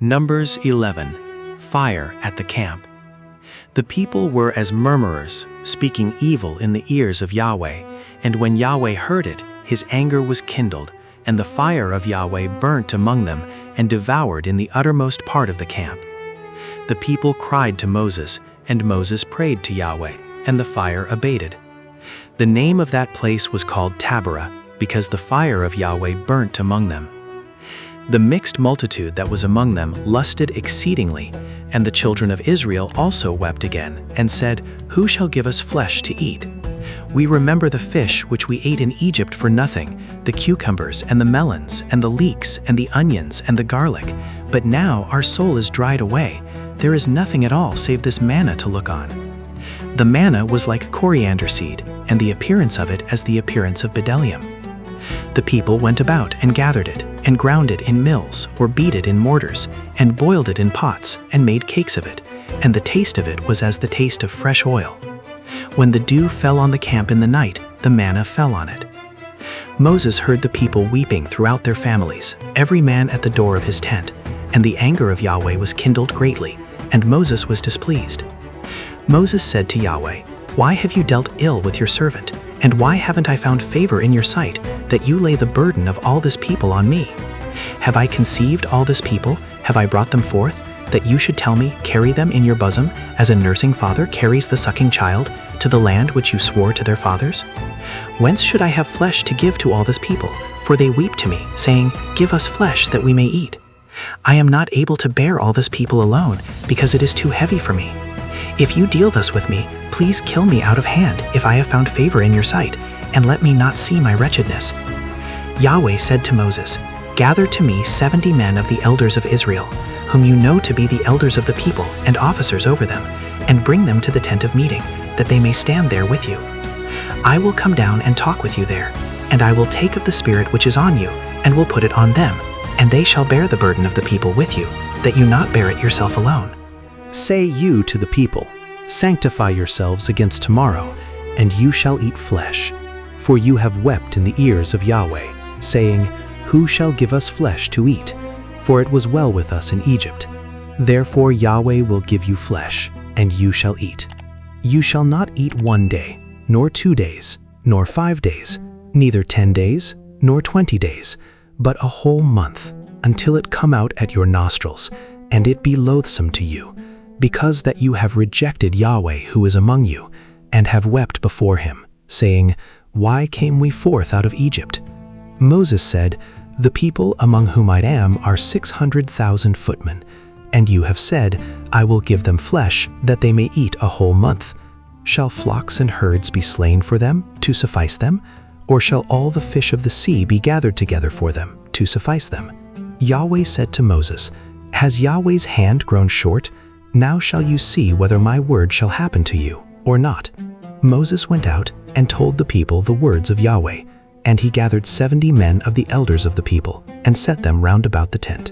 Numbers 11. Fire at the camp. The people were as murmurers, speaking evil in the ears of Yahweh, and when Yahweh heard it, his anger was kindled, and the fire of Yahweh burnt among them and devoured in the uttermost part of the camp. The people cried to Moses, and Moses prayed to Yahweh, and the fire abated. The name of that place was called Taberah, because the fire of Yahweh burnt among them. The mixed multitude that was among them lusted exceedingly, and the children of Israel also wept again, and said, Who shall give us flesh to eat? We remember the fish which we ate in Egypt for nothing, the cucumbers and the melons and the leeks and the onions and the garlic. But now our soul is dried away. There is nothing at all save this manna to look on. The manna was like coriander seed, and the appearance of it as the appearance of bdellium. The people went about and gathered it, and ground it in mills, or beat it in mortars, and boiled it in pots, and made cakes of it, and the taste of it was as the taste of fresh oil. When the dew fell on the camp in the night, the manna fell on it. Moses heard the people weeping throughout their families, every man at the door of his tent, and the anger of Yahweh was kindled greatly, and Moses was displeased. Moses said to Yahweh, Why have you dealt ill with your servant? And why haven't I found favor in your sight, that you lay the burden of all this people on me? Have I conceived all this people? Have I brought them forth, that you should tell me, Carry them in your bosom, as a nursing father carries the sucking child, to the land which you swore to their fathers? Whence should I have flesh to give to all this people? For they weep to me, saying, Give us flesh that we may eat. I am not able to bear all this people alone, because it is too heavy for me. If you deal thus with me, please kill me out of hand if I have found favor in your sight, and let me not see my wretchedness. Yahweh said to Moses, Gather to me 70 men of the elders of Israel, whom you know to be the elders of the people and officers over them, and bring them to the tent of meeting, that they may stand there with you. I will come down and talk with you there, and I will take of the Spirit which is on you, and will put it on them, and they shall bear the burden of the people with you, that you not bear it yourself alone. Say you to the people, Sanctify yourselves against tomorrow, and you shall eat flesh. For you have wept in the ears of Yahweh, saying, Who shall give us flesh to eat? For it was well with us in Egypt. Therefore Yahweh will give you flesh, and you shall eat. You shall not eat 1 day, nor 2 days, nor 5 days, neither 10 days, nor 20 days, but a whole month, until it come out at your nostrils, and it be loathsome to you, because that you have rejected Yahweh who is among you, and have wept before him, saying, Why came we forth out of Egypt? Moses said, The people among whom I am are 600,000 footmen, and you have said, I will give them flesh, that they may eat a whole month. Shall flocks and herds be slain for them, to suffice them? Or shall all the fish of the sea be gathered together for them, to suffice them? Yahweh said to Moses, Has Yahweh's hand grown short? Now shall you see whether my word shall happen to you, or not. Moses went out and told the people the words of Yahweh, and he gathered 70 men of the elders of the people, and set them round about the tent.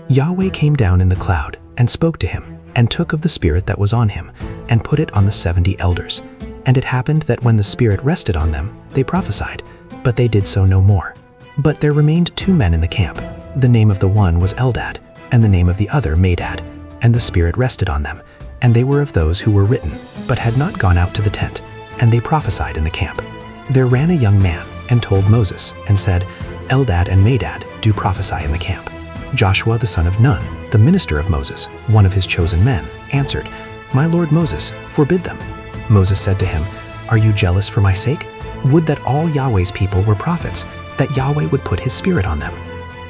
Yahweh came down in the cloud, and spoke to him, and took of the Spirit that was on him, and put it on the 70 elders. And it happened that when the Spirit rested on them, they prophesied, but they did so no more. But there remained 2 men in the camp. The name of the one was Eldad, and the name of the other Medad. And the Spirit rested on them, and they were of those who were written, but had not gone out to the tent, and they prophesied in the camp. There ran a young man, and told Moses, and said, Eldad and Medad do prophesy in the camp. Joshua the son of Nun, the minister of Moses, one of his chosen men, answered, My lord Moses, forbid them. Moses said to him, Are you jealous for my sake? Would that all Yahweh's people were prophets, that Yahweh would put his Spirit on them.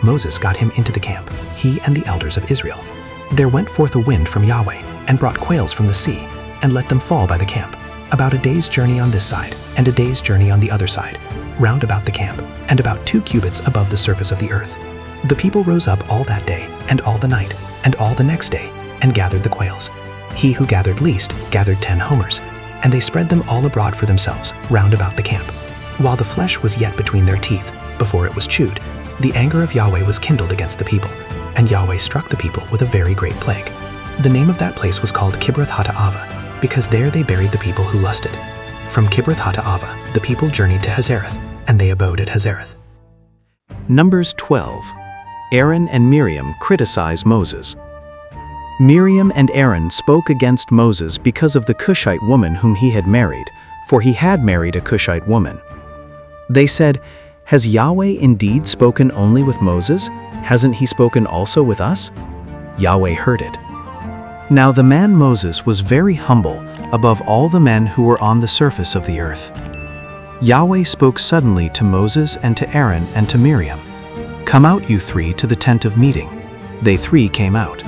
Moses got him into the camp, he and the elders of Israel. There went forth a wind from Yahweh, and brought quails from the sea, and let them fall by the camp, about a day's journey on this side, and a day's journey on the other side, round about the camp, and about 2 cubits above the surface of the earth. The people rose up all that day, and all the night, and all the next day, and gathered the quails. He who gathered least gathered 10 homers, and they spread them all abroad for themselves, round about the camp. While the flesh was yet between their teeth, before it was chewed, the anger of Yahweh was kindled against the people, and Yahweh struck the people with a very great plague. The name of that place was called Kibroth-Hattaavah, because there they buried the people who lusted. From Kibroth-Hattaavah the people journeyed to Hazareth, and they abode at Hazareth. Numbers 12. Aaron and Miriam criticize Moses. Miriam and Aaron spoke against Moses because of the Cushite woman whom he had married, for he had married a Cushite woman. They said, "Has Yahweh indeed spoken only with Moses? Hasn't he spoken also with us?" Yahweh heard it. Now the man Moses was very humble above all the men who were on the surface of the earth. Yahweh spoke suddenly to Moses and to Aaron and to Miriam. "Come out, you three, to the tent of meeting." They three came out.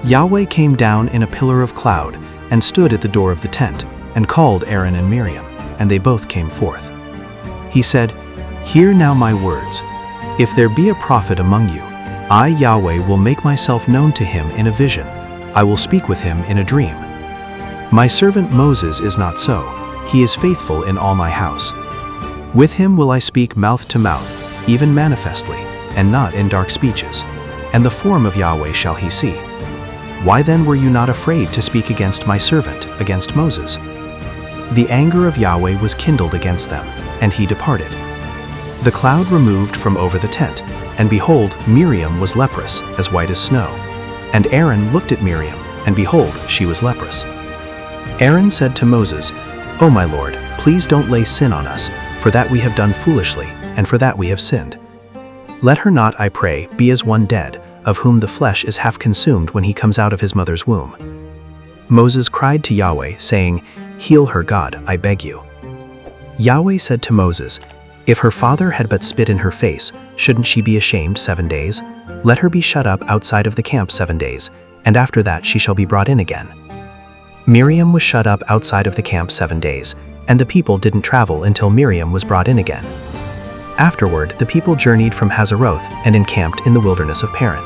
Yahweh came down in a pillar of cloud and stood at the door of the tent and called Aaron and Miriam, and they both came forth. He said, "Hear now my words. If there be a prophet among you, I, Yahweh, will make myself known to him in a vision. I will speak with him in a dream. My servant Moses is not so. He is faithful in all my house. With him will I speak mouth to mouth, even manifestly, and not in dark speeches. And the form of Yahweh shall he see. Why then were you not afraid to speak against my servant, against Moses?" The anger of Yahweh was kindled against them, and he departed. The cloud removed from over the tent, and behold, Miriam was leprous, as white as snow. And Aaron looked at Miriam, and behold, she was leprous. Aaron said to Moses, "O my Lord, please don't lay sin on us, for that we have done foolishly, and for that we have sinned. Let her not, I pray, be as one dead, of whom the flesh is half consumed when he comes out of his mother's womb." Moses cried to Yahweh, saying, "Heal her, God, I beg you." Yahweh said to Moses, "If her father had but spit in her face, shouldn't she be ashamed 7 days? Let her be shut up outside of the camp 7 days, and after that she shall be brought in again." Miriam was shut up outside of the camp 7 days, and the people didn't travel until Miriam was brought in again. Afterward, the people journeyed from Hazeroth and encamped in the wilderness of Paran.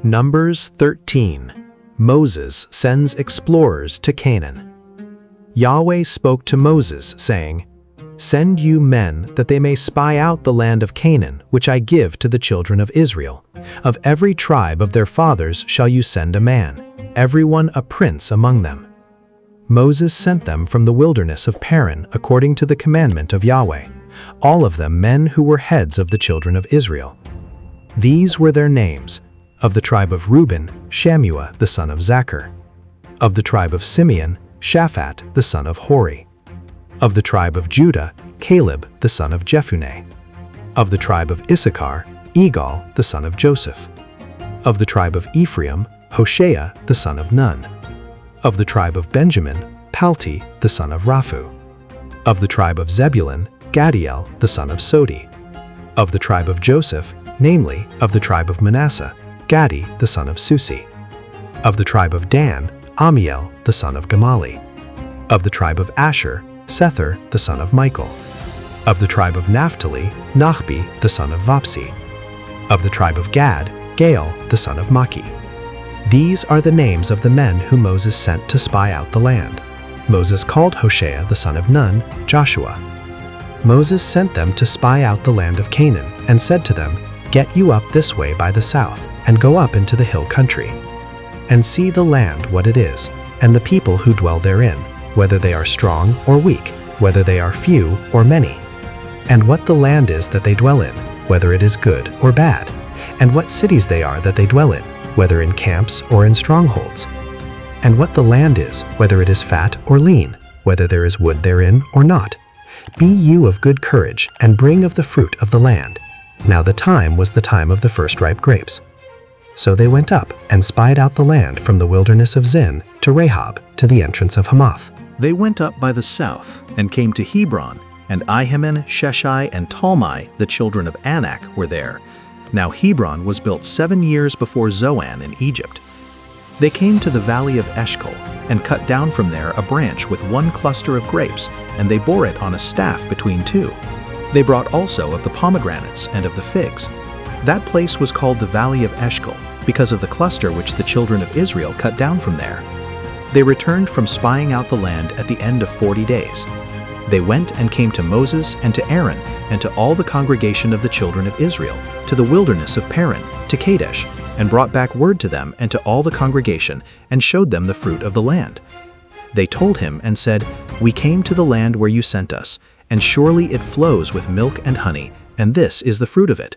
Numbers 13. Moses sends explorers to Canaan. Yahweh spoke to Moses, saying, "Send you men that they may spy out the land of Canaan, which I give to the children of Israel. Of every tribe of their fathers shall you send a man, every one a prince among them." Moses sent them from the wilderness of Paran according to the commandment of Yahweh, all of them men who were heads of the children of Israel. These were their names: of the tribe of Reuben, Shammua the son of Zachar; of the tribe of Simeon, Shaphat the son of Hori; of the tribe of Judah, Caleb the son of Jephunneh; of the tribe of Issachar, Egal the son of Joseph; of the tribe of Ephraim, Hoshea the son of Nun; of the tribe of Benjamin, Palti the son of Raphu; of the tribe of Zebulun, Gadiel the son of Sodi; of the tribe of Joseph, namely, of the tribe of Manasseh, Gadi the son of Susi; of the tribe of Dan, Amiel the son of Gamali; of the tribe of Asher, Sethur the son of Michael; of the tribe of Naphtali, Nachbi the son of Vapsi; of the tribe of Gad, Gaal the son of Maki. These are the names of the men whom Moses sent to spy out the land. Moses called Hoshea the son of Nun, Joshua. Moses sent them to spy out the land of Canaan, and said to them, "Get you up this way by the south, and go up into the hill country, and see the land what it is, and the people who dwell therein, whether they are strong or weak, whether they are few or many, and what the land is that they dwell in, whether it is good or bad, and what cities they are that they dwell in, whether in camps or in strongholds, and what the land is, whether it is fat or lean, whether there is wood therein or not. Be you of good courage, and bring of the fruit of the land." Now the time was the time of the first ripe grapes. So they went up and spied out the land from the wilderness of Zin to Rehob, to the entrance of Hamath. They went up by the south, and came to Hebron, and Ahiman, Sheshai, and Talmai, the children of Anak, were there. Now Hebron was built 7 years before Zoan in Egypt. They came to the valley of Eshcol, and cut down from there a branch with 1 cluster of grapes, and they bore it on a staff between 2. They brought also of the pomegranates and of the figs. That place was called the valley of Eshcol, because of the cluster which the children of Israel cut down from there. They returned from spying out the land at the end of 40 days. They went and came to Moses and to Aaron and to all the congregation of the children of Israel, to the wilderness of Paran, to Kadesh, and brought back word to them and to all the congregation, and showed them the fruit of the land. They told him and said, "We came to the land where you sent us, and surely it flows with milk and honey, and this is the fruit of it.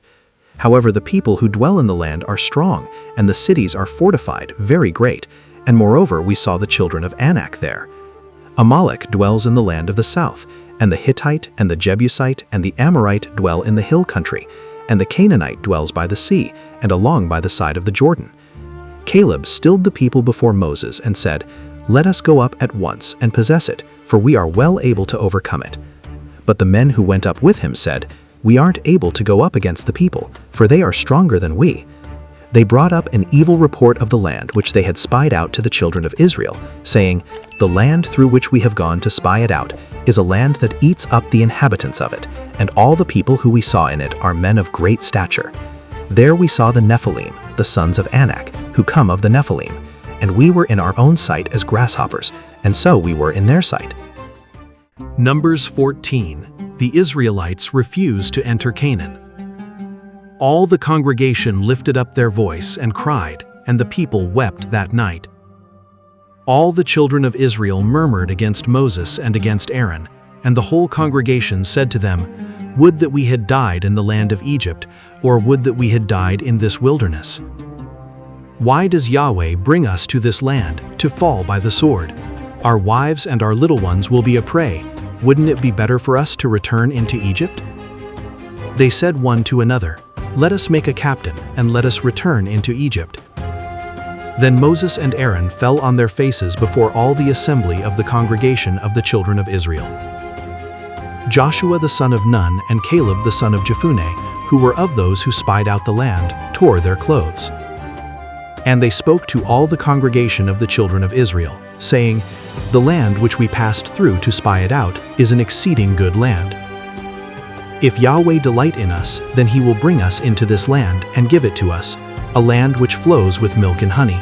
However, the people who dwell in the land are strong, and the cities are fortified, very great. And moreover, we saw the children of Anak there. Amalek dwells in the land of the south, and the Hittite and the Jebusite and the Amorite dwell in the hill country, and the Canaanite dwells by the sea, and along by the side of the Jordan. Caleb stilled the people before Moses and said, "Let us go up at once and possess it, for we are well able to overcome it." But the men who went up with him said, "We aren't able to go up against the people, for they are stronger than we." They brought up an evil report of the land which they had spied out to the children of Israel, saying, "The land through which we have gone to spy it out is a land that eats up the inhabitants of it, and all the people who we saw in it are men of great stature. There we saw the Nephilim, the sons of Anak, who come of the Nephilim, and we were in our own sight as grasshoppers, and so we were in their sight." Numbers 14. The Israelites refused to enter Canaan. All the congregation lifted up their voice and cried, and the people wept that night. All the children of Israel murmured against Moses and against Aaron, and the whole congregation said to them, "Would that we had died in the land of Egypt, or would that we had died in this wilderness. Why does Yahweh bring us to this land, to fall by the sword? Our wives and our little ones will be a prey. Wouldn't it be better for us to return into Egypt?" They said one to another, "Let us make a captain, and let us return into Egypt." Then Moses and Aaron fell on their faces before all the assembly of the congregation of the children of Israel. Joshua the son of Nun and Caleb the son of Jephunneh, who were of those who spied out the land, tore their clothes. And they spoke to all the congregation of the children of Israel, saying, "The land which we passed through to spy it out is an exceeding good land. If Yahweh delight in us, then he will bring us into this land and give it to us, a land which flows with milk and honey.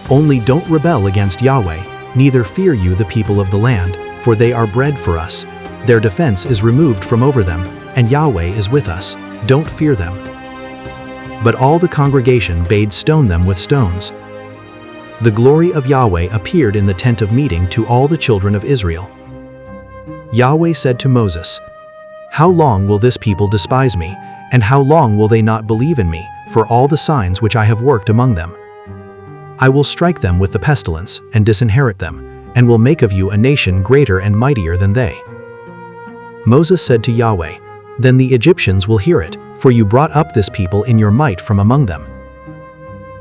Only don't rebel against Yahweh, neither fear you the people of the land, for they are bread for us. Their defense is removed from over them, and Yahweh is with us. Don't fear them." But all the congregation bade stone them with stones. The glory of Yahweh appeared in the tent of meeting to all the children of Israel. Yahweh said to Moses, "How long will this people despise me, and how long will they not believe in me, for all the signs which I have worked among them? I will strike them with the pestilence, and disinherit them, and will make of you a nation greater and mightier than they." Moses said to Yahweh, "Then the Egyptians will hear it, for you brought up this people in your might from among them.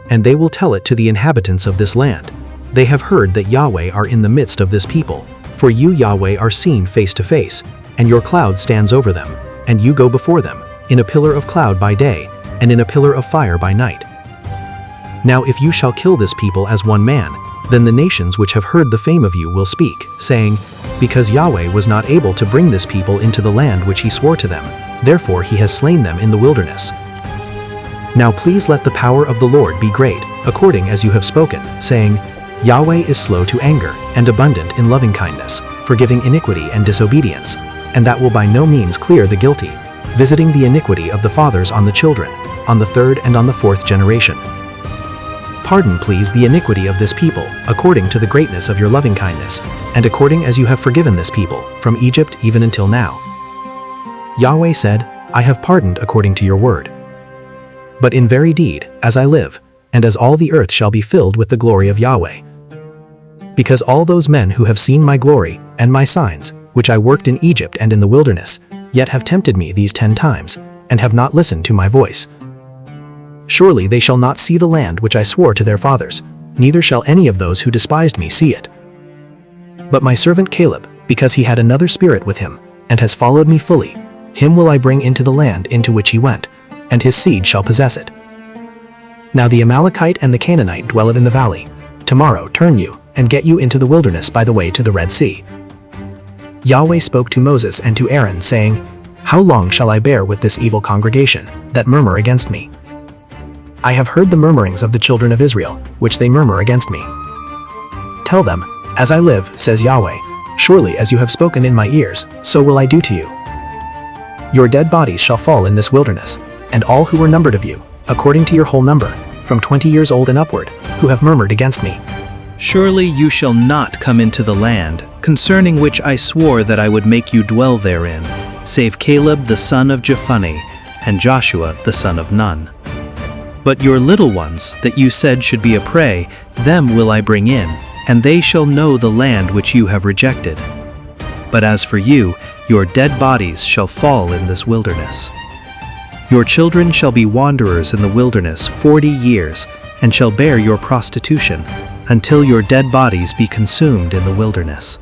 And they will tell it to the inhabitants of this land. They have heard that Yahweh are in the midst of this people, for you, Yahweh, are seen face to face, and your cloud stands over them, and you go before them, in a pillar of cloud by day, and in a pillar of fire by night. Now if you shall kill this people as one man, then the nations which have heard the fame of you will speak, saying, 'Because Yahweh was not able to bring this people into the land which he swore to them, therefore he has slain them in the wilderness.' Now please let the power of the Lord be great, according as you have spoken, saying, 'Yahweh is slow to anger, and abundant in loving kindness, forgiving iniquity and disobedience, and that will by no means clear the guilty, visiting the iniquity of the fathers on the children, on the third and on the fourth generation. Pardon, please, the iniquity of this people, according to the greatness of your loving kindness, and according as you have forgiven this people, from Egypt even until now.' Yahweh said, 'I have pardoned according to your word. But in very deed, as I live, and as all the earth shall be filled with the glory of Yahweh. Because all those men who have seen my glory, and my signs, which I worked in Egypt and in the wilderness, yet have tempted me these 10 times, and have not listened to my voice. Surely they shall not see the land which I swore to their fathers, neither shall any of those who despised me see it. But my servant Caleb, because he had another spirit with him, and has followed me fully, him will I bring into the land into which he went, and his seed shall possess it. Now the Amalekite and the Canaanite dwell in the valley. Tomorrow turn you, and get you into the wilderness by the way to the Red Sea." Yahweh spoke to Moses and to Aaron, saying, "How long shall I bear with this evil congregation, that murmur against me? I have heard the murmurings of the children of Israel, which they murmur against me. Tell them, as I live, says Yahweh, surely as you have spoken in my ears, so will I do to you. Your dead bodies shall fall in this wilderness, and all who were numbered of you, according to your whole number, from 20 years old and upward, who have murmured against me. Surely you shall not come into the land, concerning which I swore that I would make you dwell therein, save Caleb the son of Jephunneh, and Joshua the son of Nun. But your little ones that you said should be a prey, them will I bring in, and they shall know the land which you have rejected. But as for you, your dead bodies shall fall in this wilderness. Your children shall be wanderers in the wilderness 40 years, and shall bear your prostitution, until your dead bodies be consumed in the wilderness.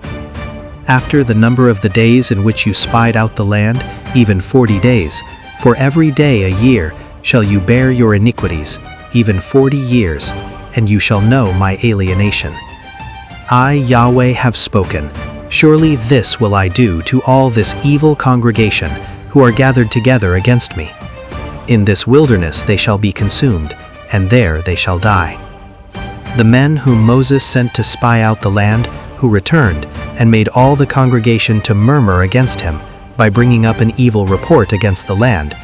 After the number of the days in which you spied out the land, even 40 days, for every day a year, shall you bear your iniquities, even 40 years, and you shall know my alienation. I, Yahweh, have spoken. Surely this will I do to all this evil congregation who are gathered together against me. In this wilderness they shall be consumed, and there they shall die. The men whom Moses sent to spy out the land, who returned, and made all the congregation to murmur against him, by bringing up an evil report against the land,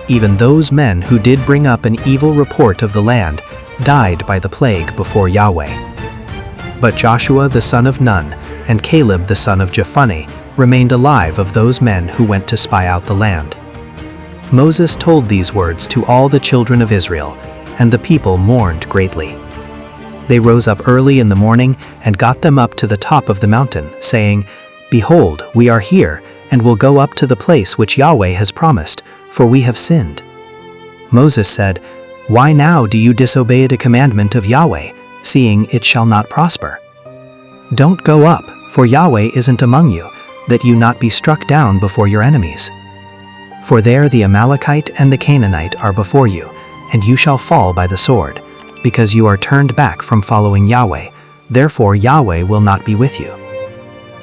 even those men who did bring up an evil report of the land, died by the plague before Yahweh. But Joshua the son of Nun, and Caleb the son of Jephunneh, remained alive of those men who went to spy out the land. Moses told these words to all the children of Israel, and the people mourned greatly. They rose up early in the morning and got them up to the top of the mountain, saying, Behold, we are here, and will go up to the place which Yahweh has promised, for we have sinned. Moses said, Why now do you disobey the commandment of Yahweh, seeing it shall not prosper? Don't go up, for Yahweh isn't among you, that you not be struck down before your enemies. For there the Amalekite and the Canaanite are before you, and you shall fall by the sword, because you are turned back from following Yahweh, therefore Yahweh will not be with you.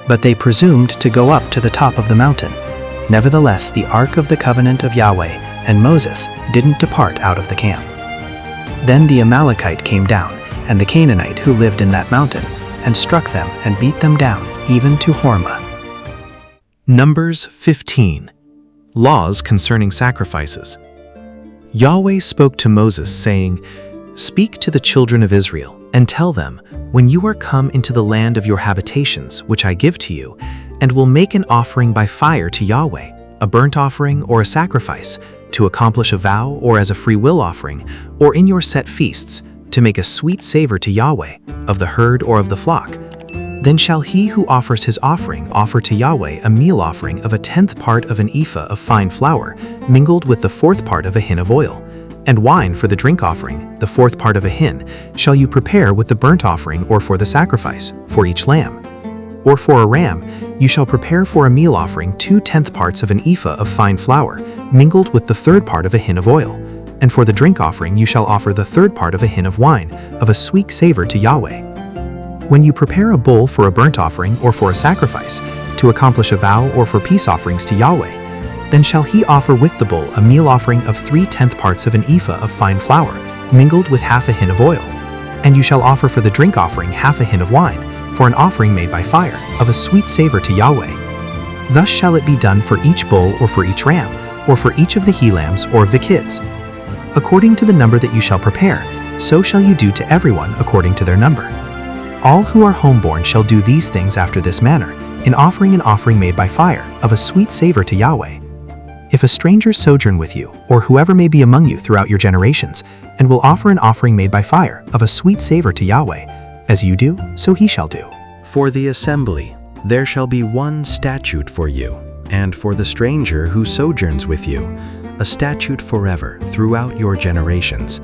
But they presumed to go up to the top of the mountain. Nevertheless, the ark of the covenant of Yahweh and Moses didn't depart out of the camp. Then the Amalekite came down, and the Canaanite who lived in that mountain, and struck them and beat them down, even to Hormah. Numbers 15. Laws concerning sacrifices. Yahweh spoke to Moses, saying, Speak to the children of Israel, and tell them, When you are come into the land of your habitations, which I give to you, and will make an offering by fire to Yahweh, a burnt offering or a sacrifice, to accomplish a vow or as a free will offering, or in your set feasts, to make a sweet savor to Yahweh, of the herd or of the flock, then shall he who offers his offering offer to Yahweh a meal offering of 1/10 part of an ephah of fine flour, mingled with the 4th part of a hin of oil. And wine for the drink offering, the 4th part of a hin, shall you prepare with the burnt offering or for the sacrifice, for each lamb. Or for a ram, you shall prepare for a meal offering 2/10 parts of an ephah of fine flour, mingled with the 3rd part of a hin of oil. And for the drink offering you shall offer the 3rd part of a hin of wine, of a sweet savor to Yahweh. When you prepare a bull for a burnt offering or for a sacrifice, to accomplish a vow or for peace offerings to Yahweh, then shall he offer with the bull a meal offering of 3/10 parts of an ephah of fine flour, mingled with half a hin of oil. And you shall offer for the drink offering half a hin of wine, for an offering made by fire, of a sweet savor to Yahweh. Thus shall it be done for each bull or for each ram, or for each of the he-lambs or of the kids. According to the number that you shall prepare, so shall you do to everyone according to their number. All who are homeborn shall do these things after this manner, in offering an offering made by fire, of a sweet savor to Yahweh. If a stranger sojourn with you, or whoever may be among you throughout your generations, and will offer an offering made by fire, of a sweet savor to Yahweh, as you do, so he shall do. For the assembly there shall be one statute for you, and for the stranger who sojourns with you, a statute forever throughout your generations.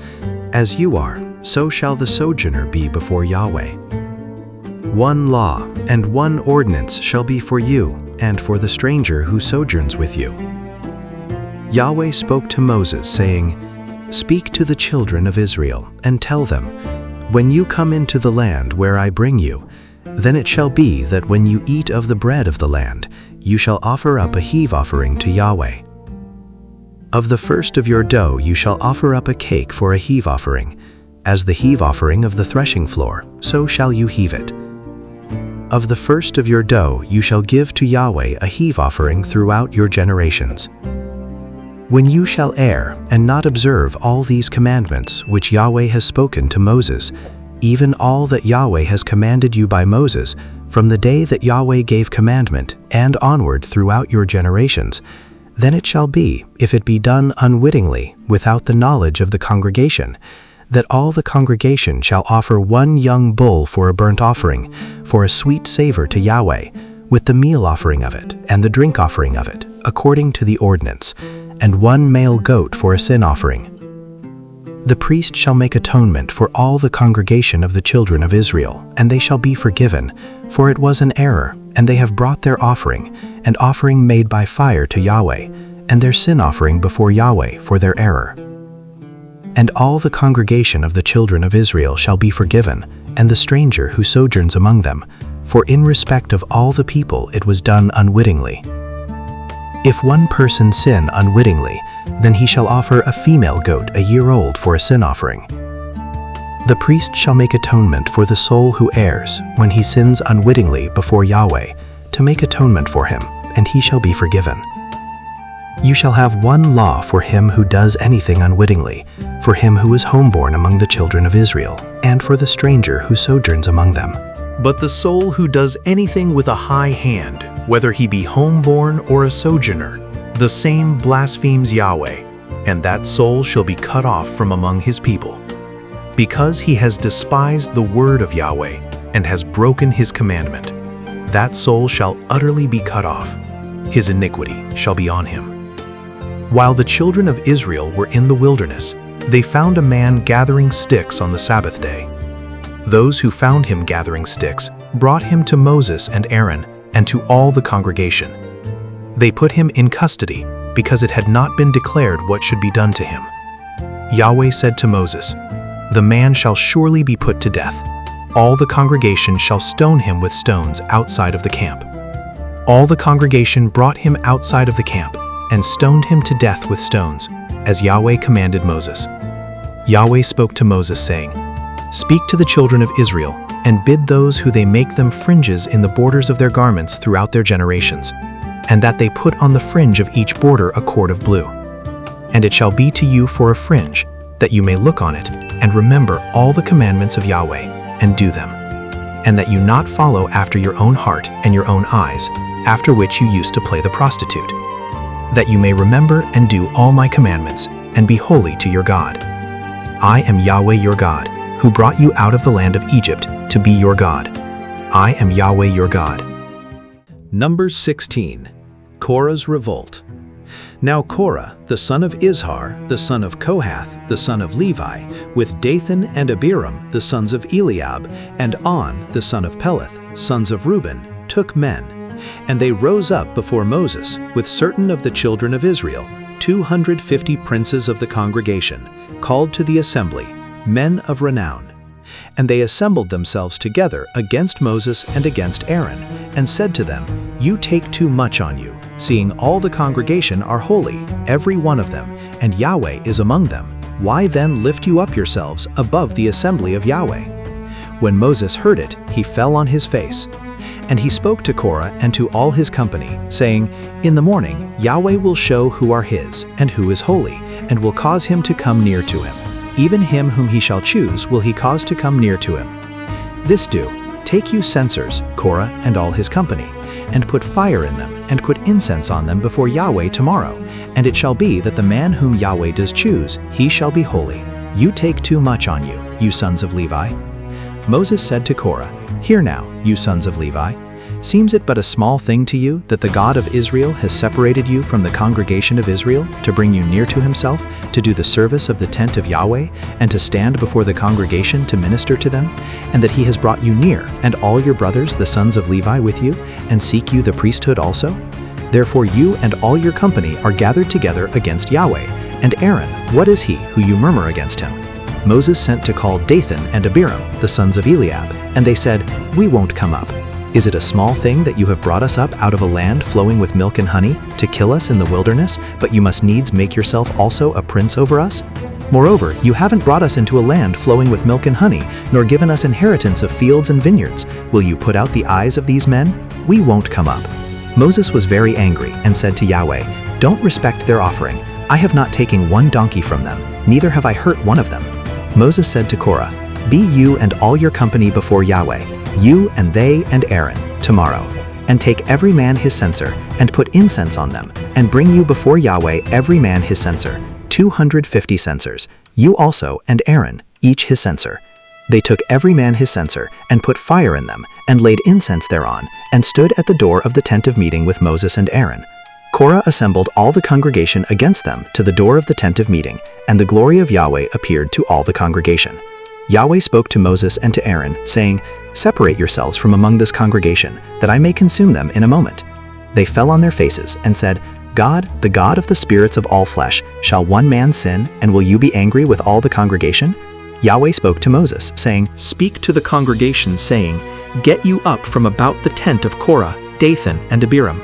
As you are, so shall the sojourner be before Yahweh. One law and one ordinance shall be for you, and for the stranger who sojourns with you. Yahweh spoke to Moses, saying, Speak to the children of Israel, and tell them, When you come into the land where I bring you, then it shall be that when you eat of the bread of the land, you shall offer up a heave offering to Yahweh. Of the first of your dough you shall offer up a cake for a heave offering. As the heave offering of the threshing floor, so shall you heave it. Of the first of your dough you shall give to Yahweh a heave offering throughout your generations. When you shall err and not observe all these commandments which Yahweh has spoken to Moses, even all that Yahweh has commanded you by Moses, from the day that Yahweh gave commandment and onward throughout your generations, Then it shall be, if it be done unwittingly, without the knowledge of the congregation, that all the congregation shall offer one young bull for a burnt offering, for a sweet savor to Yahweh, with the meal offering of it, and the drink offering of it, according to the ordinance, and one male goat for a sin offering. The priest shall make atonement for all the congregation of the children of Israel, and they shall be forgiven, for it was an error, and they have brought their offering, an offering made by fire to Yahweh, and their sin offering before Yahweh for their error. And all the congregation of the children of Israel shall be forgiven, and the stranger who sojourns among them, for in respect of all the people it was done unwittingly. If one person sin unwittingly, then he shall offer a female goat a year old for a sin offering. The priest shall make atonement for the soul who errs when he sins unwittingly before Yahweh, to make atonement for him, and he shall be forgiven. You shall have one law for him who does anything unwittingly, for him who is homeborn among the children of Israel, and for the stranger who sojourns among them. But the soul who does anything with a high hand, whether he be homeborn or a sojourner, the same blasphemes Yahweh, and that soul shall be cut off from among his people. Because he has despised the word of Yahweh, and has broken his commandment, that soul shall utterly be cut off. His iniquity shall be on him. While the children of Israel were in the wilderness, they found a man gathering sticks on the Sabbath day. Those who found him gathering sticks brought him to Moses and Aaron and to all the congregation. They put him in custody because it had not been declared what should be done to him. Yahweh said to Moses, "The man shall surely be put to death. All the congregation shall stone him with stones outside of the camp." All the congregation brought him outside of the camp and stoned him to death with stones, as Yahweh commanded Moses. Yahweh spoke to Moses, saying, "Speak to the children of Israel, and bid those who they make them fringes in the borders of their garments throughout their generations, and that they put on the fringe of each border a cord of blue. And it shall be to you for a fringe, that you may look on it, and remember all the commandments of Yahweh, and do them, and that you not follow after your own heart and your own eyes, after which you used to play the prostitute, that you may remember and do all my commandments, and be holy to your God. I am Yahweh your God, who brought you out of the land of Egypt to be your God. I am Yahweh your God." Numbers 16. Korah's revolt. Now Korah, the son of Izhar, the son of Kohath, the son of Levi, with Dathan and Abiram, the sons of Eliab, and On, the son of Peleth, sons of Reuben, took men. And they rose up before Moses with certain of the children of Israel, 250 princes of the congregation, called to the assembly, men of renown. And they assembled themselves together against Moses and against Aaron, and said to them, "You take too much on you, seeing all the congregation are holy, every one of them, and Yahweh is among them. Why then lift you up yourselves above the assembly of Yahweh?" When Moses heard it, he fell on his face. And he spoke to Korah and to all his company, saying, "In the morning Yahweh will show who are his, and who is holy, and will cause him to come near to him. Even him whom he shall choose will he cause to come near to him. This do, take you censers, Korah and all his company, and put fire in them, and put incense on them before Yahweh tomorrow. And it shall be that the man whom Yahweh does choose, he shall be holy. You take too much on you, you sons of Levi." Moses said to Korah, "Hear now, you sons of Levi. Seems it but a small thing to you that the God of Israel has separated you from the congregation of Israel to bring you near to himself, to do the service of the tent of Yahweh, and to stand before the congregation to minister to them, and that he has brought you near, and all your brothers the sons of Levi with you, and seek you the priesthood also? Therefore you and all your company are gathered together against Yahweh. And Aaron, what is he who you murmur against him?" Moses sent to call Dathan and Abiram, the sons of Eliab, and they said, "We won't come up. Is it a small thing that you have brought us up out of a land flowing with milk and honey, to kill us in the wilderness, but you must needs make yourself also a prince over us? Moreover, you haven't brought us into a land flowing with milk and honey, nor given us inheritance of fields and vineyards. Will you put out the eyes of these men? We won't come up." Moses was very angry and said to Yahweh, "Don't respect their offering. I have not taken one donkey from them, neither have I hurt one of them." Moses said to Korah, "Be you and all your company before Yahweh, you and they and Aaron, tomorrow, and take every man his censer, and put incense on them, and bring you before Yahweh every man his censer, 250 censers, you also and Aaron, each his censer. They took every man his censer, and put fire in them, and laid incense thereon, and stood at the door of the tent of meeting with Moses and Aaron. Korah assembled all the congregation against them to the door of the tent of meeting, and the glory of Yahweh appeared to all the congregation. Yahweh spoke to Moses and to Aaron, saying, "Separate yourselves from among this congregation, that I may consume them in a moment." They fell on their faces and said, "God, the God of the spirits of all flesh, shall one man sin, and will you be angry with all the congregation?" Yahweh spoke to Moses, saying, Speak to the congregation, saying, Get you up from about the tent of Korah, Dathan, and Abiram.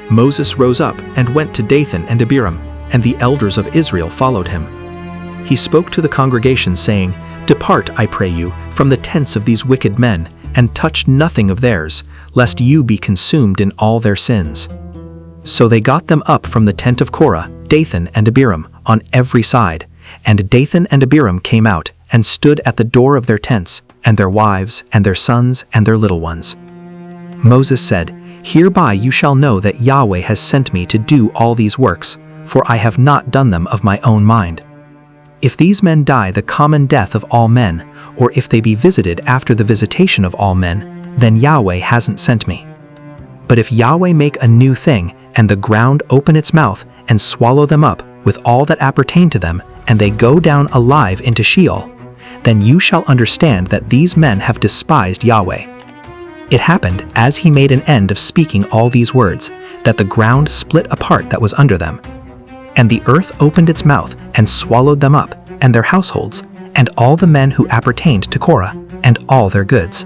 Moses rose up and went to Dathan and Abiram, and the elders of Israel followed him. He spoke to the congregation, saying, Depart, I pray you, from the tents of these wicked men, and touch nothing of theirs, lest you be consumed in all their sins. So they got them up from the tent of Korah, Dathan, and Abiram, on every side. And Dathan and Abiram came out, and stood at the door of their tents, and their wives, and their sons, and their little ones. Moses said, Hereby you shall know that Yahweh has sent me to do all these works, for I have not done them of my own mind. If these men die the common death of all men, or if they be visited after the visitation of all men, then Yahweh hasn't sent me. But if Yahweh make a new thing, and the ground open its mouth, and swallow them up, with all that appertain to them, and they go down alive into Sheol, then you shall understand that these men have despised Yahweh. It happened, as he made an end of speaking all these words, that the ground split apart that was under them. And the earth opened its mouth, and swallowed them up, and their households, and all the men who appertained to Korah, and all their goods.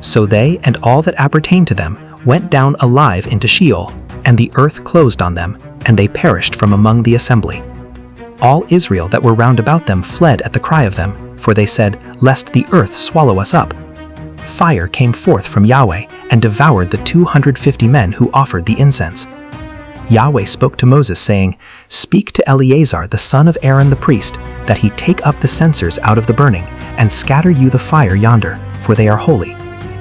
So they and all that appertained to them went down alive into Sheol, and the earth closed on them, and they perished from among the assembly. All Israel that were round about them fled at the cry of them, for they said, Lest the earth swallow us up. Fire came forth from Yahweh, and devoured the 250 men who offered the incense. Yahweh spoke to Moses, saying, Speak to Eleazar the son of Aaron the priest, that he take up the censers out of the burning, and scatter you the fire yonder, for they are holy,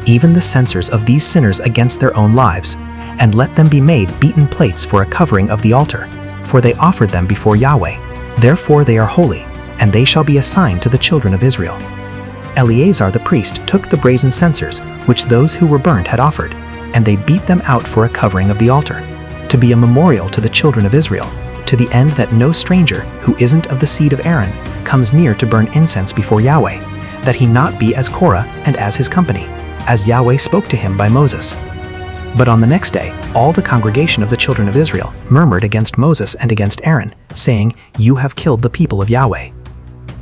even the censers of these sinners against their own lives, and let them be made beaten plates for a covering of the altar, for they offered them before Yahweh. Therefore they are holy, and they shall be a sign to the children of Israel. Eleazar the priest took the brazen censers, which those who were burnt had offered, and they beat them out for a covering of the altar, to be a memorial to the children of Israel, to the end that no stranger, who isn't of the seed of Aaron, comes near to burn incense before Yahweh, that he not be as Korah and as his company, as Yahweh spoke to him by Moses. But on the next day, all the congregation of the children of Israel murmured against Moses and against Aaron, saying, You have killed the people of Yahweh.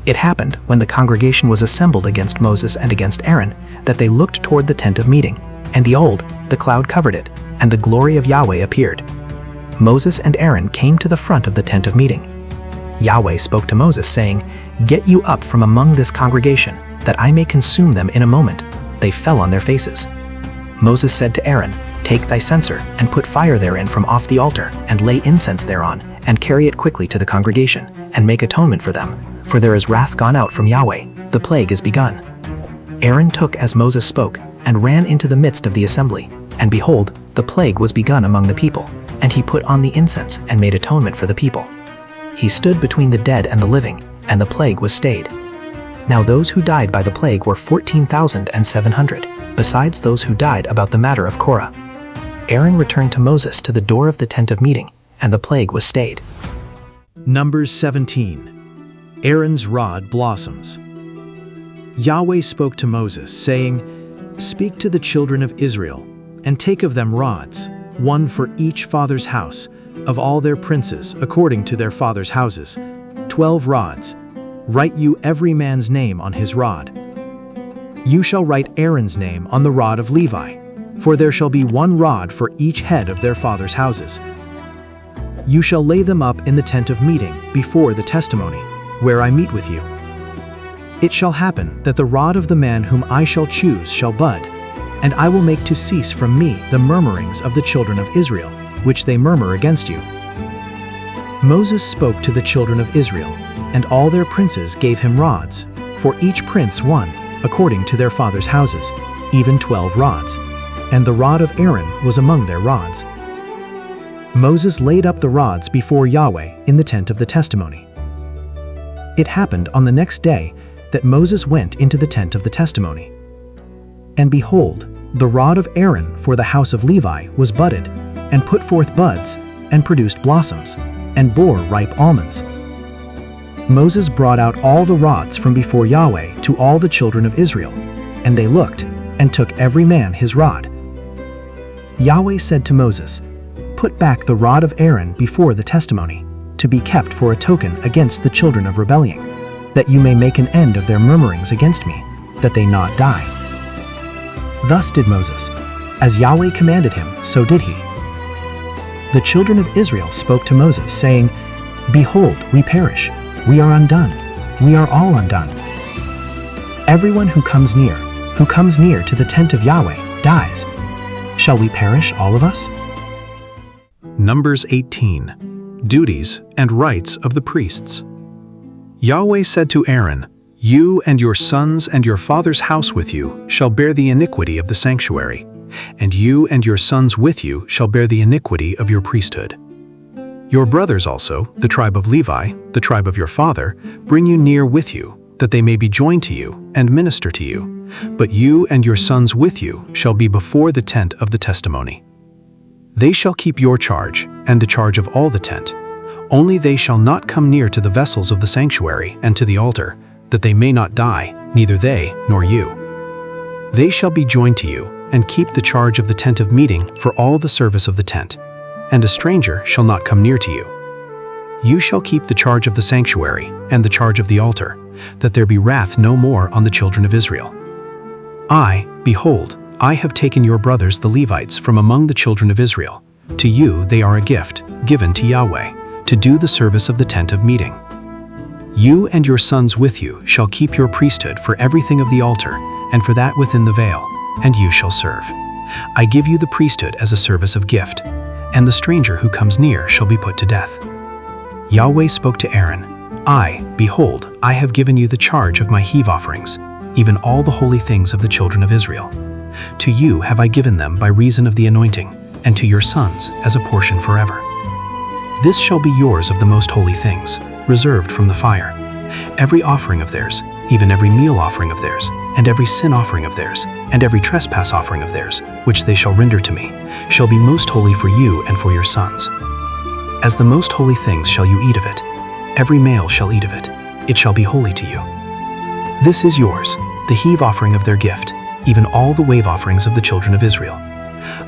It happened, when the congregation was assembled against Moses and against Aaron, that they looked toward the tent of meeting, and behold, the cloud covered it, and the glory of Yahweh appeared. Moses and Aaron came to the front of the tent of meeting. Yahweh spoke to Moses, saying, Get you up from among this congregation, that I may consume them in a moment. They fell on their faces. Moses said to Aaron, Take thy censer, and put fire therein from off the altar, and lay incense thereon, and carry it quickly to the congregation, and make atonement for them, for there is wrath gone out from Yahweh, the plague is begun. Aaron took as Moses spoke, and ran into the midst of the assembly, and behold, the plague was begun among the people, and he put on the incense and made atonement for the people. He stood between the dead and the living, and the plague was stayed. Now those who died by the plague were 14,700, besides those who died about the matter of Korah. Aaron returned to Moses to the door of the tent of meeting, and the plague was stayed. Numbers 17. Aaron's rod blossoms. Yahweh spoke to Moses, saying, Speak to the children of Israel, and take of them rods, one for each father's house, of all their princes, according to their father's houses, 12 rods. Write you every man's name on his rod. You shall write Aaron's name on the rod of Levi, for there shall be one rod for each head of their father's houses. You shall lay them up in the tent of meeting before the testimony, where I meet with you. It shall happen that the rod of the man whom I shall choose shall bud, and I will make to cease from me the murmurings of the children of Israel, which they murmur against you. Moses spoke to the children of Israel, and all their princes gave him rods, for each prince one, according to their father's houses, even 12 rods, and the rod of Aaron was among their rods. Moses laid up the rods before Yahweh in the tent of the testimony. It happened on the next day that Moses went into the tent of the testimony. And behold, the rod of Aaron for the house of Levi was budded, and put forth buds, and produced blossoms, and bore ripe almonds. Moses brought out all the rods from before Yahweh to all the children of Israel, and they looked, and took every man his rod. Yahweh said to Moses, "Put back the rod of Aaron before the testimony, to be kept for a token against the children of rebellion, that you may make an end of their murmurings against me, that they not die." Thus did Moses. As Yahweh commanded him, so did he. The children of Israel spoke to Moses, saying, "Behold, we perish. We are undone. We are all undone. Everyone who comes near to the tent of Yahweh, dies. Shall we perish, all of us?" Numbers 18. Duties and rights of the priests. Yahweh said to Aaron, "You and your sons and your father's house with you shall bear the iniquity of the sanctuary, and you and your sons with you shall bear the iniquity of your priesthood. Your brothers also, the tribe of Levi, the tribe of your father, bring you near with you, that they may be joined to you and minister to you. But you and your sons with you shall be before the tent of the testimony. They shall keep your charge, and the charge of all the tent. Only they shall not come near to the vessels of the sanctuary and to the altar, that they may not die, neither they nor you. They shall be joined to you, and keep the charge of the tent of meeting for all the service of the tent. And a stranger shall not come near to you. You shall keep the charge of the sanctuary and the charge of the altar, that there be wrath no more on the children of Israel. Behold, I have taken your brothers the Levites from among the children of Israel. To you they are a gift, given to Yahweh, to do the service of the tent of meeting. You and your sons with you shall keep your priesthood for everything of the altar, and for that within the veil, and you shall serve. I give you the priesthood as a service of gift, and the stranger who comes near shall be put to death." Yahweh spoke to Aaron, Behold, I have given you the charge of my heave offerings, even all the holy things of the children of Israel. To you have I given them by reason of the anointing, and to your sons as a portion forever. This shall be yours of the most holy things, reserved from the fire. Every offering of theirs, even every meal offering of theirs, and every sin offering of theirs, and every trespass offering of theirs, which they shall render to me, shall be most holy for you and for your sons. As the most holy things shall you eat of it. Every male shall eat of it. It shall be holy to you. This is yours, the heave offering of their gift, even all the wave offerings of the children of Israel.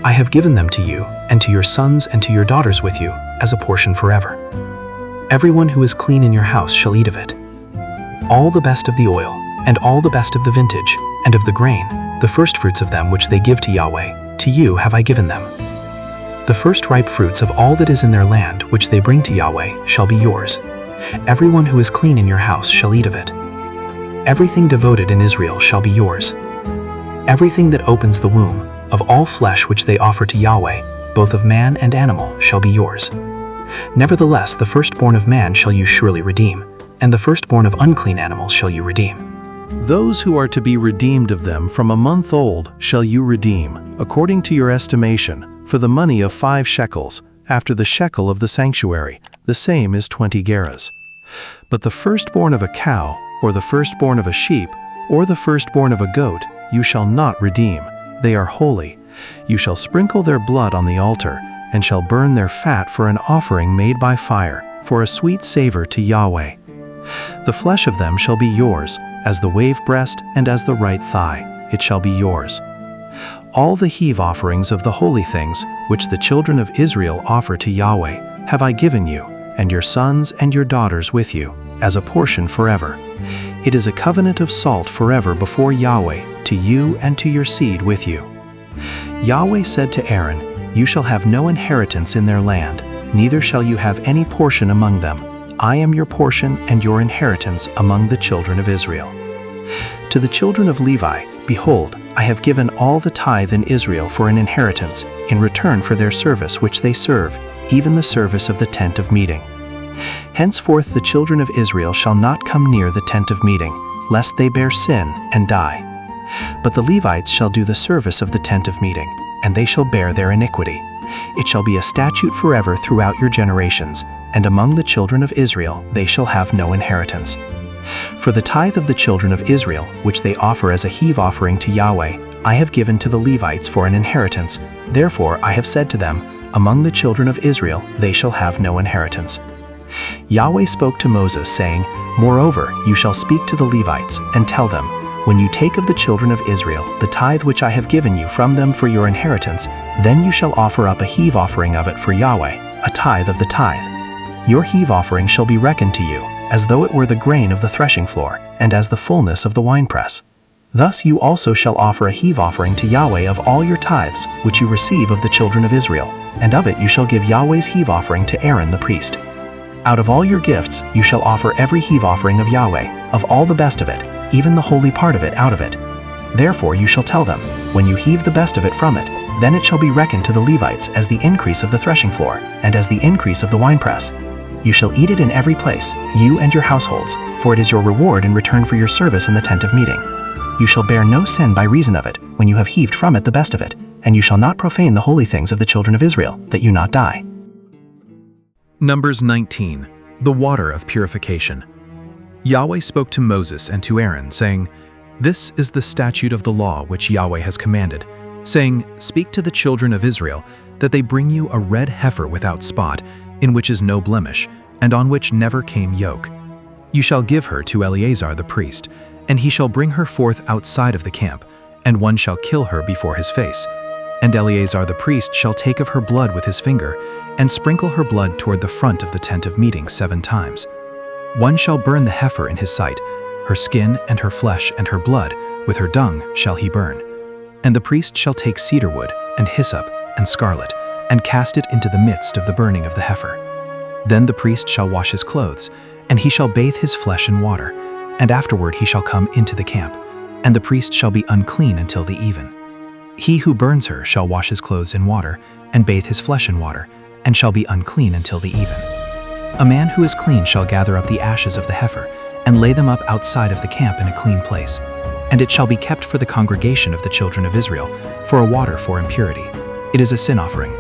I have given them to you, and to your sons and to your daughters with you, as a portion forever. Everyone who is clean in your house shall eat of it. All the best of the oil, and all the best of the vintage, and of the grain, the firstfruits of them which they give to Yahweh, to you have I given them. The first ripe fruits of all that is in their land which they bring to Yahweh shall be yours. Everyone who is clean in your house shall eat of it. Everything devoted in Israel shall be yours. Everything that opens the womb, of all flesh which they offer to Yahweh, both of man and animal, shall be yours. Nevertheless, the firstborn of man shall you surely redeem, and the firstborn of unclean animals shall you redeem. Those who are to be redeemed of them from a month old shall you redeem, according to your estimation, for the money of 5 shekels, after the shekel of the sanctuary, the same is 20 gerahs. But the firstborn of a cow, or the firstborn of a sheep, or the firstborn of a goat, you shall not redeem. They are holy. You shall sprinkle their blood on the altar, and shall burn their fat for an offering made by fire, for a sweet savor to Yahweh. The flesh of them shall be yours, as the wave breast and as the right thigh, it shall be yours. All the heave offerings of the holy things, which the children of Israel offer to Yahweh, have I given you, and your sons and your daughters with you, as a portion forever. It is a covenant of salt forever before Yahweh, to you and to your seed with you. Yahweh said to Aaron, You shall have no inheritance in their land, neither shall you have any portion among them. I am your portion and your inheritance among the children of Israel. To the children of Levi, behold, I have given all the tithe in Israel for an inheritance, in return for their service which they serve, even the service of the tent of meeting. Henceforth the children of Israel shall not come near the tent of meeting, lest they bear sin and die. But the Levites shall do the service of the tent of meeting, and they shall bear their iniquity. It shall be a statute forever throughout your generations, and among the children of Israel they shall have no inheritance. For the tithe of the children of Israel, which they offer as a heave offering to Yahweh, I have given to the Levites for an inheritance. Therefore I have said to them, among the children of Israel they shall have no inheritance. Yahweh spoke to Moses, saying, Moreover, you shall speak to the Levites, and tell them, when you take of the children of Israel the tithe which I have given you from them for your inheritance, then you shall offer up a heave offering of it for Yahweh, a tithe of the tithe. Your heave offering shall be reckoned to you, as though it were the grain of the threshing floor, and as the fullness of the winepress. Thus you also shall offer a heave offering to Yahweh of all your tithes, which you receive of the children of Israel, and of it you shall give Yahweh's heave offering to Aaron the priest. Out of all your gifts you shall offer every heave offering of Yahweh, of all the best of it, even the holy part of it out of it. Therefore you shall tell them, when you heave the best of it from it, then it shall be reckoned to the Levites as the increase of the threshing floor, and as the increase of the winepress. You shall eat it in every place, you and your households, for it is your reward in return for your service in the tent of meeting. You shall bear no sin by reason of it, when you have heaved from it the best of it, and you shall not profane the holy things of the children of Israel, that you not die. Numbers 19. The water of purification. Yahweh spoke to Moses and to Aaron, saying, This is the statute of the law which Yahweh has commanded, saying, Speak to the children of Israel, that they bring you a red heifer without spot, in which is no blemish, and on which never came yoke. You shall give her to Eleazar the priest, and he shall bring her forth outside of the camp, and one shall kill her before his face. And Eleazar the priest shall take of her blood with his finger, and sprinkle her blood toward the front of the tent of meeting 7 times. One shall burn the heifer in his sight, her skin and her flesh and her blood, with her dung shall he burn. And the priest shall take cedar wood, and hyssop, and scarlet, and cast it into the midst of the burning of the heifer. Then the priest shall wash his clothes, and he shall bathe his flesh in water, and afterward he shall come into the camp, and the priest shall be unclean until the even. He who burns her shall wash his clothes in water, and bathe his flesh in water, and shall be unclean until the even. A man who is clean shall gather up the ashes of the heifer, and lay them up outside of the camp in a clean place, and it shall be kept for the congregation of the children of Israel, for a water for impurity. It is a sin offering.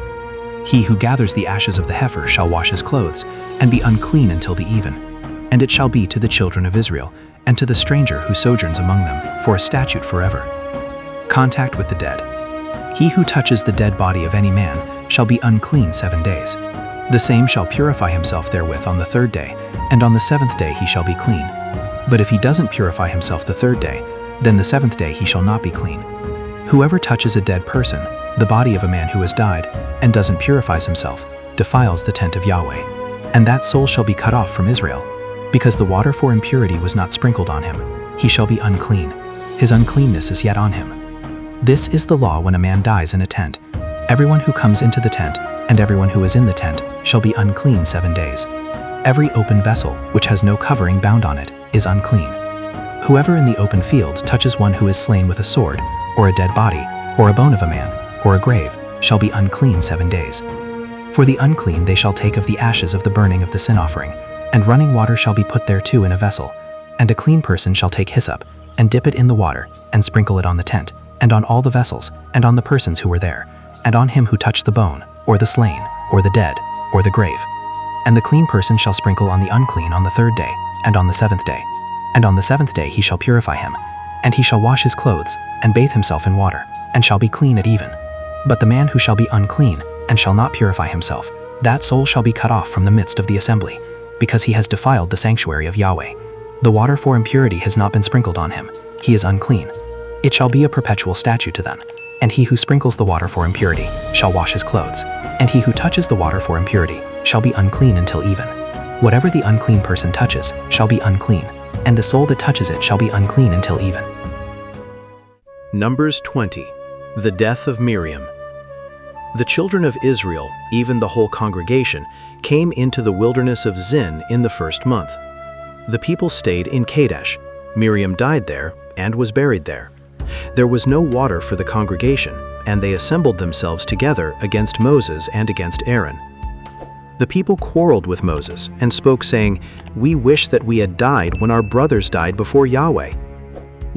He who gathers the ashes of the heifer shall wash his clothes, and be unclean until the even. And it shall be to the children of Israel, and to the stranger who sojourns among them, for a statute forever. Contact with the dead. He who touches the dead body of any man shall be unclean 7 days. The same shall purify himself therewith on the 3rd day, and on the 7th day he shall be clean. But if he doesn't purify himself the 3rd day, then the 7th day he shall not be clean. Whoever touches a dead person, the body of a man who has died, and doesn't purify himself, defiles the tent of Yahweh. And that soul shall be cut off from Israel, because the water for impurity was not sprinkled on him. He shall be unclean. His uncleanness is yet on him. This is the law when a man dies in a tent. Everyone who comes into the tent, and everyone who is in the tent, shall be unclean 7 days. Every open vessel, which has no covering bound on it, is unclean. Whoever in the open field touches one who is slain with a sword, or a dead body, or a bone of a man, or a grave, shall be unclean 7 days. For the unclean they shall take of the ashes of the burning of the sin offering, and running water shall be put thereto in a vessel, and a clean person shall take hyssop, and dip it in the water, and sprinkle it on the tent, and on all the vessels, and on the persons who were there, and on him who touched the bone, or the slain, or the dead, or the grave. And the clean person shall sprinkle on the unclean on the 3rd day, and on the 7th day. And on the 7th day he shall purify him, and he shall wash his clothes, and bathe himself in water, and shall be clean at even. But the man who shall be unclean, and shall not purify himself, that soul shall be cut off from the midst of the assembly, because he has defiled the sanctuary of Yahweh. The water for impurity has not been sprinkled on him. He is unclean. It shall be a perpetual statute to them. And he who sprinkles the water for impurity shall wash his clothes, and he who touches the water for impurity shall be unclean until even. Whatever the unclean person touches shall be unclean, and the soul that touches it shall be unclean until even. Numbers 20. The death of Miriam. The children of Israel, even the whole congregation, came into the wilderness of Zin in the 1st month. The people stayed in Kadesh. Miriam died there and was buried there. There was no water for the congregation, and they assembled themselves together against Moses and against Aaron. The people quarreled with Moses and spoke, saying, "We wish that we had died when our brothers died before Yahweh.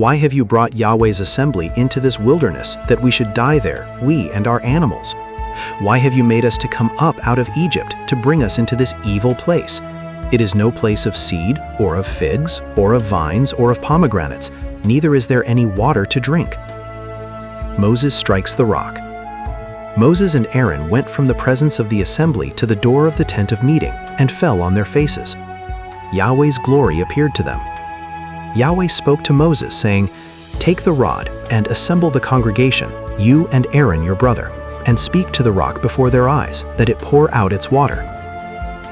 Why have you brought Yahweh's assembly into this wilderness that we should die there, we and our animals? Why have you made us to come up out of Egypt to bring us into this evil place? It is no place of seed, or of figs, or of vines, or of pomegranates, neither is there any water to drink. Moses strikes the rock. Moses and Aaron went from the presence of the assembly to the door of the tent of meeting and fell on their faces. Yahweh's glory appeared to them. Yahweh spoke to Moses, saying, "Take the rod and assemble the congregation, you and Aaron your brother, and speak to the rock before their eyes, that it pour out its water.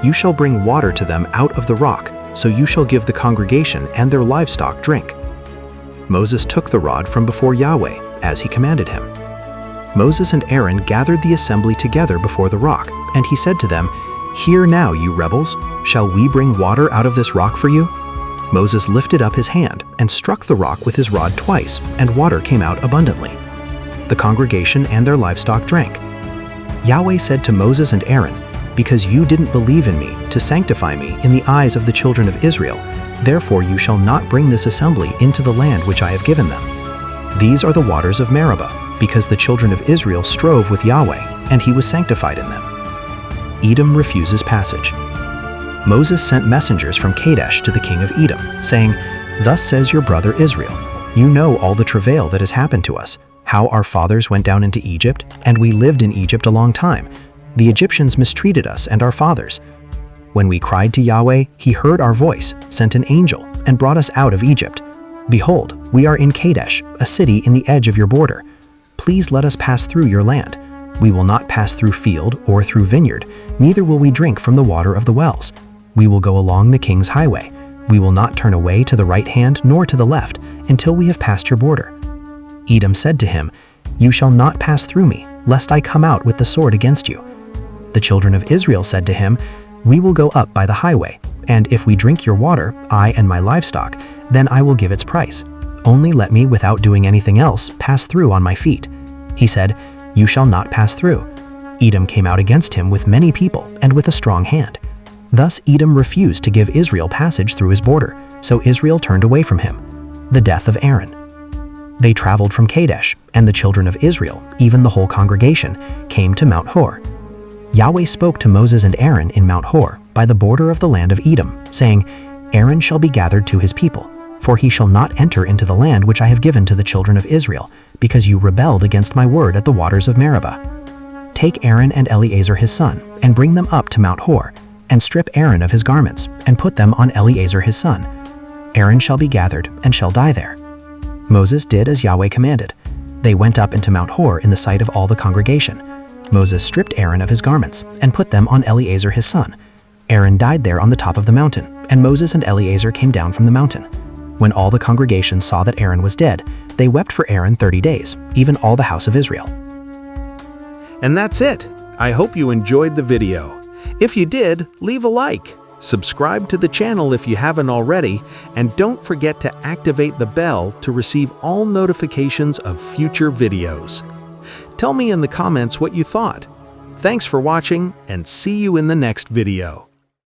You shall bring water to them out of the rock, so you shall give the congregation and their livestock drink." Moses took the rod from before Yahweh, as he commanded him. Moses and Aaron gathered the assembly together before the rock, and he said to them, "Hear now, you rebels, shall we bring water out of this rock for you?" Moses lifted up his hand and struck the rock with his rod twice, and water came out abundantly. The congregation and their livestock drank. Yahweh said to Moses and Aaron, "Because you didn't believe in me to sanctify me in the eyes of the children of Israel, therefore you shall not bring this assembly into the land which I have given them. These are the waters of Meribah, because the children of Israel strove with Yahweh, and he was sanctified in them." Edom refuses passage. Moses sent messengers from Kadesh to the king of Edom, saying, "Thus says your brother Israel, you know all the travail that has happened to us, how our fathers went down into Egypt, and we lived in Egypt a long time. The Egyptians mistreated us and our fathers. When we cried to Yahweh, he heard our voice, sent an angel, and brought us out of Egypt. Behold, we are in Kadesh, a city in the edge of your border. Please let us pass through your land. We will not pass through field or through vineyard, neither will we drink from the water of the wells. We will go along the king's highway. We will not turn away to the right hand nor to the left until we have passed your border." Edom said to him, "You shall not pass through me, lest I come out with the sword against you." The children of Israel said to him, "We will go up by the highway, and if we drink your water, I and my livestock, then I will give its price. Only let me, without doing anything else, pass through on my feet." He said, "You shall not pass through." Edom came out against him with many people and with a strong hand. Thus Edom refused to give Israel passage through his border, so Israel turned away from him. The death of Aaron. They traveled from Kadesh, and the children of Israel, even the whole congregation, came to Mount Hor. Yahweh spoke to Moses and Aaron in Mount Hor by the border of the land of Edom, saying, "Aaron shall be gathered to his people, for he shall not enter into the land which I have given to the children of Israel, because you rebelled against my word at the waters of Meribah. Take Aaron and Eleazar his son, and bring them up to Mount Hor, and strip Aaron of his garments, and put them on Eleazar his son. Aaron shall be gathered, and shall die there." Moses did as Yahweh commanded. They went up into Mount Hor in the sight of all the congregation. Moses stripped Aaron of his garments, and put them on Eleazar his son. Aaron died there on the top of the mountain, and Moses and Eleazar came down from the mountain. When all the congregation saw that Aaron was dead, they wept for Aaron 30 days, even all the house of Israel. And that's it. I hope you enjoyed the video. If you did, leave a like, subscribe to the channel if you haven't already, and don't forget to activate the bell to receive all notifications of future videos. Tell me in the comments what you thought. Thanks for watching, and see you in the next video.